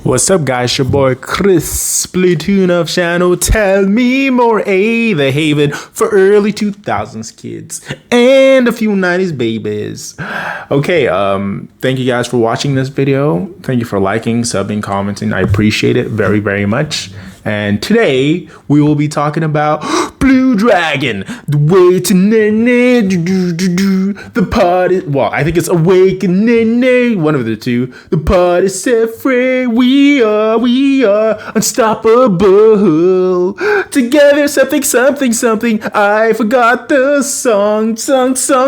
What's up, guys? Your boy Chris Splatoon of channel. Tell me more, the haven for early 2000s kids and a few 90s babies. Okay, thank you guys for watching this video. Thank you for liking, subbing, commenting. I appreciate it very, very much. And today we will be talking about Blue Dragon, the way to the party. Well, I think it's awakening, one of the two. The party set free. We are unstoppable. Together, something. I forgot the song.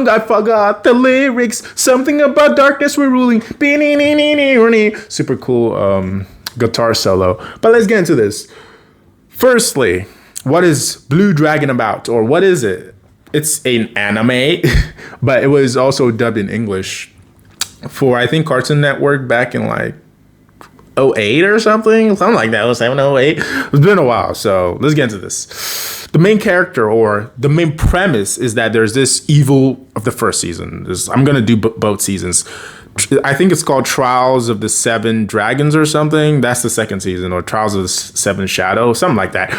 I forgot the lyrics. Something about darkness we're ruling. Super cool guitar solo. But let's get into this. Firstly, what is Blue Dragon about, or what is it? It's an anime, but it was also dubbed in English for, I think, Cartoon Network back in like 08 or something like that. 07, 08. It's been a while, so let's get into this. The main character, or the main premise, is that there's this evil of the first season. I'm gonna do both seasons. I think it's called Trials of the Seven Dragons or something. That's the second season, or Trials of the Seven Shadow, something like that.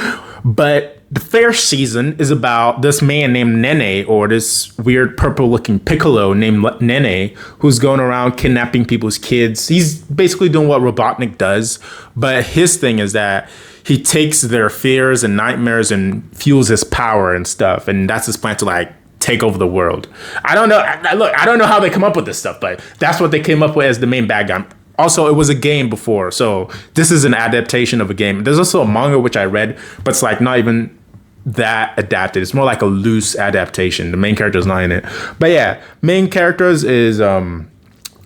But the first season is about this man named Nene, or this weird purple-looking piccolo named Nene, who's going around kidnapping people's kids. He's basically doing what Robotnik does, but his thing is that he takes their fears and nightmares and fuels his power and stuff, and that's his plan to like take over the world. I don't know. Look, I don't know how they come up with this stuff, but that's what they came up with as the main bad guy. Also, it was a game before, so this is an adaptation of a game. There's also a manga which I read, but it's like not even that adapted. It's more like a loose adaptation. The main character is not in it. But yeah, main characters is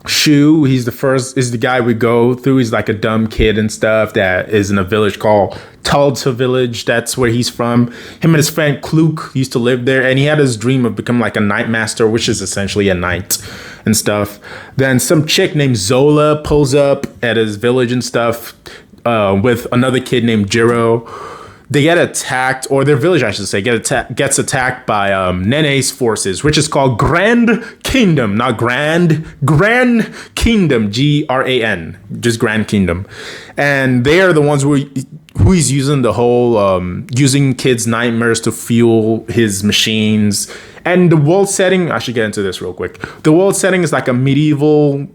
Shu. He's the guy we go through. He's like a dumb kid and stuff that is in a village called Tulsa Village. That's where he's from. Him and his friend Kluk used to live there, and he had his dream of becoming like a night master, which is essentially a knight and stuff. Then some chick named Zola pulls up at his village and stuff with another kid named Jiro. They get attacked, or their village, I should say, gets attacked by Nene's forces, which is called Grand Kingdom, not Grand Kingdom, Gran, just Grand Kingdom. And they are the ones who he's using the whole, using kids' nightmares to fuel his machines. And the world setting, I should get into this real quick. The world setting is like a medieval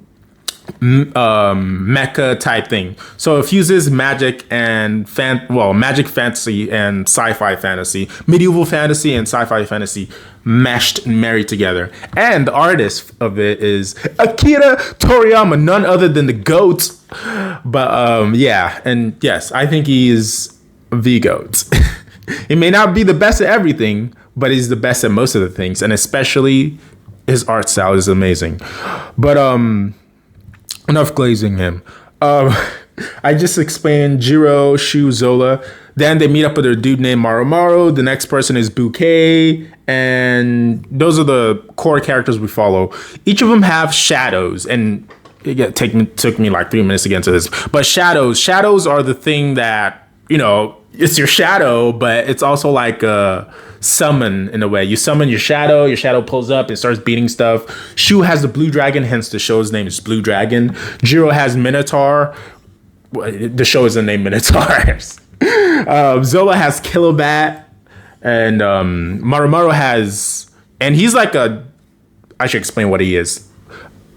mecha type thing, so it fuses magic and magic fantasy and sci-fi fantasy, medieval fantasy and sci-fi fantasy meshed and married together. And the artist of it is Akira Toriyama, none other than the GOAT. But yeah, and yes, I think he is the GOAT. He may not be the best at everything, but he's the best at most of the things, and especially his art style is amazing. But enough glazing him. I just explained Jiro, Shu, Zola. Then they meet up with their dude named Marumaru. The next person is Bouquet. And those are the core characters we follow. Each of them have shadows. And it took me like 3 minutes to get into this. But shadows are the thing that, it's your shadow, but it's also like a summon in a way. You summon your shadow pulls up and starts beating stuff. Shu has the Blue Dragon, hence the show's name is Blue Dragon. Jiro has Minotaur. The show is the name Minotaur. Zola has Kilobat, and Marumaru has, and he's like I should explain what he is.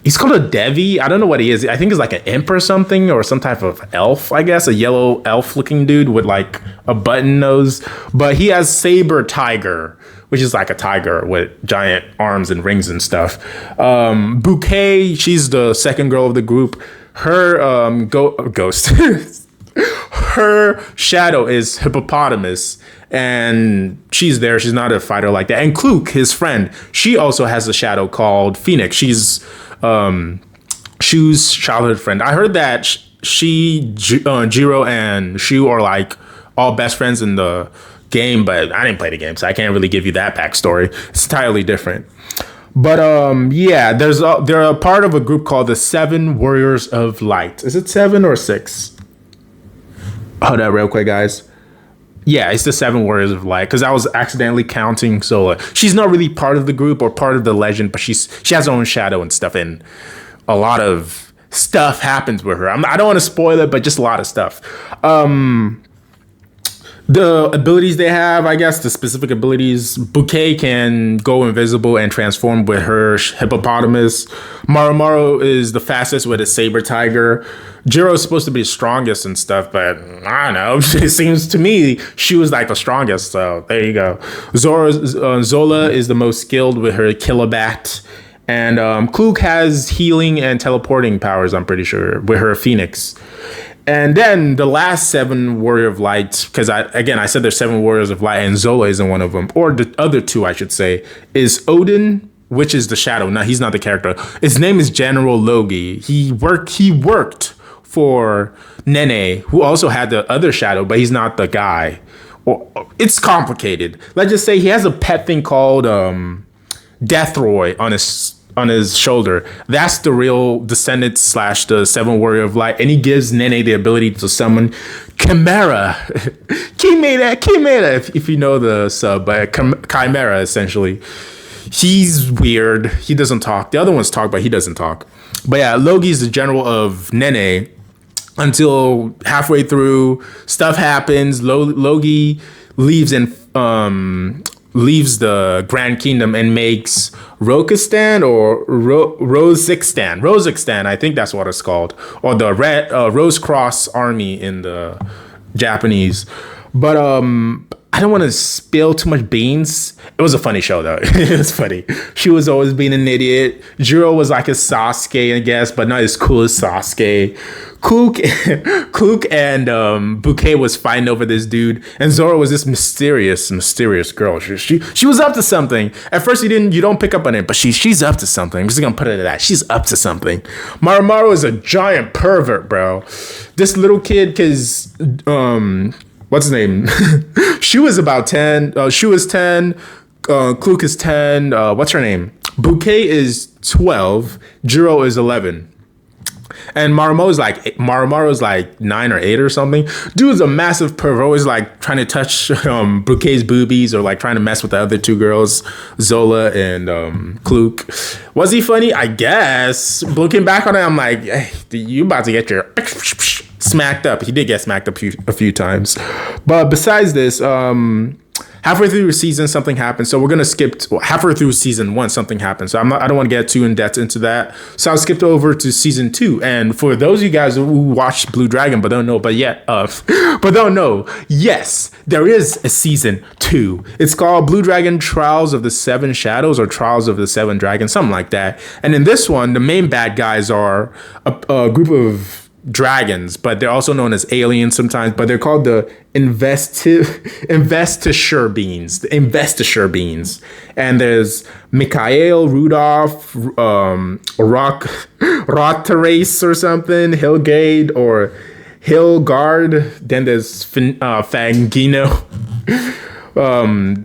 He's called a Devi. I don't know what he is. I think he's like an imp or something, or some type of elf, I guess. A yellow elf-looking dude with like a button nose. But he has Saber Tiger, which is like a tiger with giant arms and rings and stuff. Bouquet, she's the second girl of the group. Her ghost. Her shadow is Hippopotamus, and she's there. She's not a fighter like that. And Kluk, his friend, she also has a shadow called Phoenix. She's Shu's childhood friend. I heard that Jiro and Shu are like all best friends in the game, but I didn't play the game, so I can't really give you that backstory. It's entirely different. But yeah, they're a part of a group called the Seven Warriors of Light. Is it 7 or 6? Hold on real quick, guys. Yeah, it's the Seven Warriors of Light, because I was accidentally counting Zola. She's not really part of the group or part of the legend, but she has her own shadow and stuff, and a lot of stuff happens with her. I don't want to spoil it, but just a lot of stuff. The abilities they have, I guess, the specific abilities. Bouquet can go invisible and transform with her hippopotamus. Marumaru is the fastest with a saber tiger. Jiro is supposed to be the strongest and stuff, but I don't know. It seems to me she was like the strongest. So there you go. Zola is the most skilled with her Kilobat. And Klug has healing and teleporting powers, I'm pretty sure, with her Phoenix. And then the last 7 Warrior of Light, because I said there's 7 Warriors of Light, and Zola isn't one of them, or the other 2, I should say, is Odin, which is the Shadow. No, he's not the character. His name is General Logi. He worked for Nene, who also had the other Shadow, but he's not the guy. It's complicated. Let's just say he has a pet thing called Deathroy on his shoulder. That's the real descendant / the 7 Warrior of Light, and he gives Nene the ability to summon Chimera. Chimera, if you know the sub, but Chimera essentially. He's weird. He doesn't talk. The other ones talk, but he doesn't talk. But yeah, Logi's the general of Nene until halfway through. Stuff happens. Logi leaves and leaves the Grand Kingdom and makes Rokistan or Rozikistan, I think that's what it's called, or the Red Rose Cross Army in the Japanese. But I don't want to spill too much beans. It was a funny show though. It was funny. She was always being an idiot. Jiro was like a Sasuke, I guess, but not as cool as Sasuke. Klook and Bouquet was fighting over this dude, and Zora was this mysterious girl. She was up to something. At first you don't pick up on it, but she's up to something. I'm just gonna put it at that. She's up to something. Marumaru is a giant pervert, bro. This little kid, cause what's his name? She was about 10. She was 10. Klook is 10. What's her name? Bouquet is 12. Jiro is 11. And Marumaru's like 9 or 8 or something. Dude's a massive pervert, always like trying to touch Bouquet's boobies or like trying to mess with the other 2 girls, Zola and Klook. Was he funny? I guess. Looking back on it, I'm like, hey, you about to get your smacked up. He did get smacked up a few times. But besides this, halfway through the season, something happened. So we're gonna skip halfway through season 1. Something happened. So I don't want to get too in depth into that. So I'll skip over to season 2. And for those of you guys who watched Blue Dragon but don't know, yes, there is a season 2. It's called Blue Dragon Trials of the 7 Shadows or Trials of the 7 Dragons, something like that. And in this one, the main bad guys are a group of dragons, but they're also known as aliens sometimes, but they're called the investiture beings. And there's Mikhail, Rudolph, Rotterace or something, Hilgade or Hilgard. Then there's Fangino.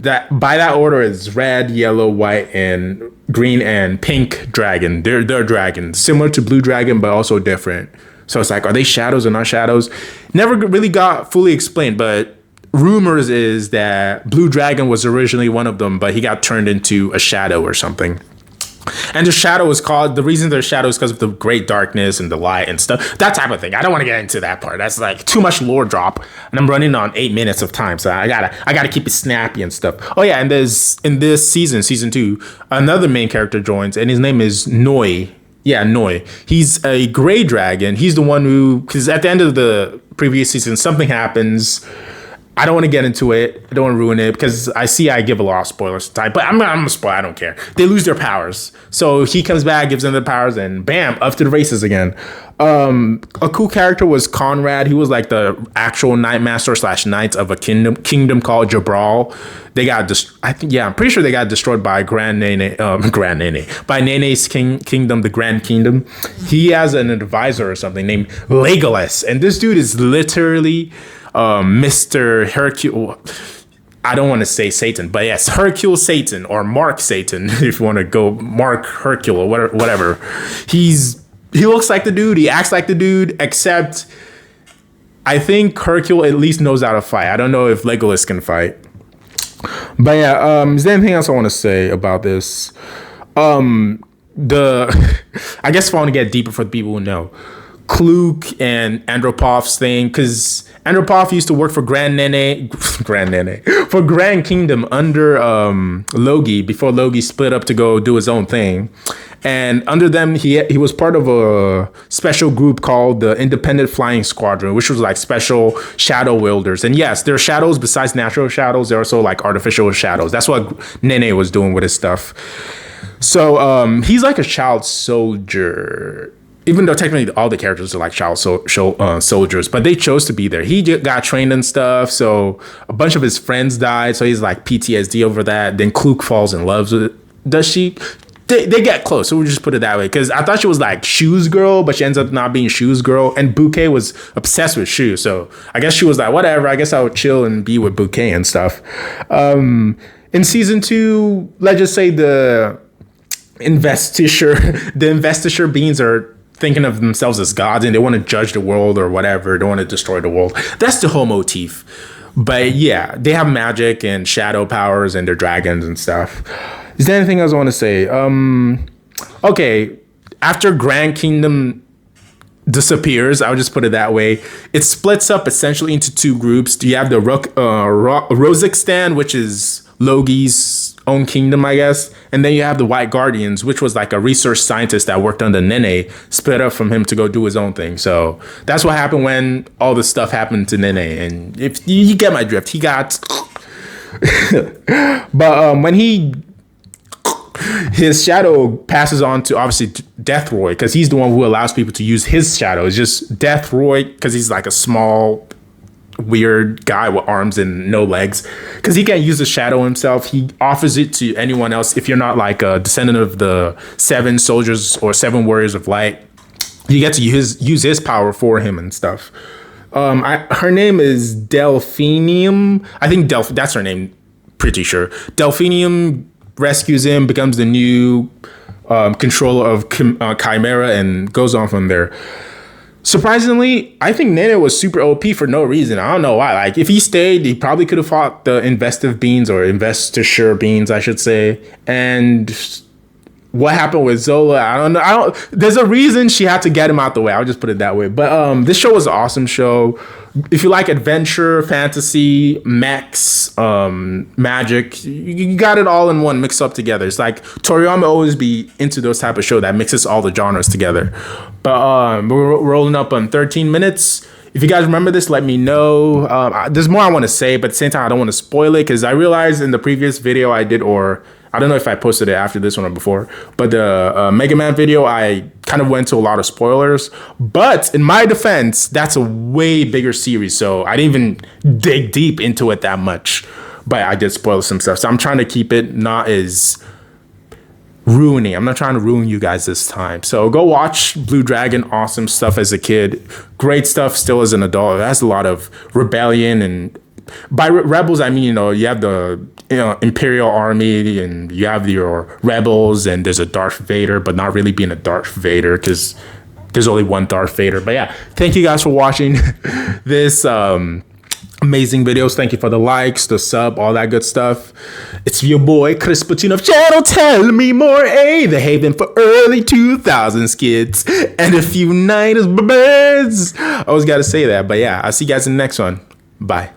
That by that order is red, yellow, white, and green and pink dragon. They're dragons, similar to Blue Dragon, but also different. So it's like, are they shadows or not shadows? Never really got fully explained, but rumors is that Blue Dragon was originally one of them, but he got turned into a shadow or something. And the shadow is called, the reason they're shadows because of the great darkness and the light and stuff, that type of thing. I don't want to get into that part. That's like too much lore drop, and I'm running on 8 minutes of time, so I gotta keep it snappy and stuff. Oh yeah, and there's in this season 2, another main character joins, and his name is Noi. Yeah, Noi. He's a gray dragon. He's the one who, because at the end of the previous season, something happens. I don't want to get into it. I don't want to ruin it because I give a lot of spoilers type, but I'm going to spoil. I don't care. They lose their powers. So he comes back, gives them the powers, and bam, up to the races again. A cool character was Conrad. He was like the actual Night Master / Knights of a kingdom called Jabral. They got I'm pretty sure they got destroyed by by Nene's kingdom, the Grand Kingdom. He has an advisor or something named Legolas, and this dude is literally Mr. Hercule. I don't want to say Satan, but yes, Hercule Satan or Mark Satan, if you want to go Mark Hercule or whatever. He looks like the dude. He acts like the dude, except I think Hercule at least knows how to fight. I don't know if Legolas can fight. But yeah, is there anything else I want to say about this? I guess if I want to get deeper for the people who know, Kluk and Andropov's thing, because Andropov used to work for Grand Nene, for Grand Kingdom under Logi before Logi split up to go do his own thing. And under them, he was part of a special group called the Independent Flying Squadron, which was like special shadow wielders. And yes, there are shadows besides natural shadows. There are also like artificial shadows. That's what Nene was doing with his stuff. So he's like a child soldier, even though technically all the characters are like child soldiers, but they chose to be there. He got trained and stuff, so a bunch of his friends died, so he's like PTSD over that. Then Kluk falls in love with it. Does she? They get close, so we'll just put it that way. Because I thought she was like Shu's girl, but she ends up not being Shu's girl. And Bouquet was obsessed with Shu, so I guess she was like, whatever, I guess I'll chill and be with Bouquet and stuff. In season 2, let's just say the investiture beings are thinking of themselves as gods and they want to judge the world or whatever. They want to destroy the world. That's the whole motif. But yeah, they have magic and shadow powers and they're dragons and stuff. Is there anything else I want to say? Okay, after Grand Kingdom disappears, I'll just put it that way, it splits up essentially into 2 groups. You have the Rozikstan, which is Logi's own kingdom, I guess. And then you have the White Guardians, which was like a research scientist that worked under Nene, split up from him to go do his own thing. So that's what happened when all this stuff happened to Nene. And if you get my drift, he got... But when his shadow passes on to obviously Deathroy, because he's the one who allows people to use his shadow. It's just Deathroy, because he's like a small weird guy with arms and no legs, because he can't use the shadow himself. He offers it to anyone else. If you're not like a descendant of the 7 soldiers or 7 warriors of light, you get to use his power for him and stuff. Her name is Delphinium. I think that's her name, pretty sure. Delphinium rescues him, becomes the new controller of Chimera, and goes on from there. Surprisingly, I think Nene was super OP for no reason. I don't know why. Like, if he stayed, he probably could have fought the investive beings, or investiture beings, I should say. And what happened with Zola, I don't know. There's a reason she had to get him out the way. I'll just put it that way. But this show was an awesome show. If you like adventure, fantasy, mechs, magic, you got it all in one mixed up together. It's like Toriyama always be into those type of show that mixes all the genres together. But we're rolling up on 13 minutes. If you guys remember this, let me know. There's more I want to say, but at the same time, I don't want to spoil it, because I realized in the previous video I did, or I don't know if I posted it after this one or before, but the Mega Man video, I kind of went to a lot of spoilers. But in my defense, that's a way bigger series, so I didn't even dig deep into it that much. But I did spoil some stuff, so I'm trying to keep it not as ruining. I'm not trying to ruin you guys this time. So go watch Blue Dragon. Awesome stuff as a kid. Great stuff still as an adult. It has a lot of rebellion, and by rebels, I mean, you have the Imperial Army, and you have your rebels, and there's a Darth Vader, but not really being a Darth Vader, because there's only one Darth Vader. But yeah, thank you guys for watching this amazing videos. Thank you for the likes, the sub, all that good stuff. It's your boy Chris Platino channel. Tell me more, the haven for early 2000s kids and a few 90s birds. I always gotta say that. But yeah, I'll see you guys in the next one. Bye.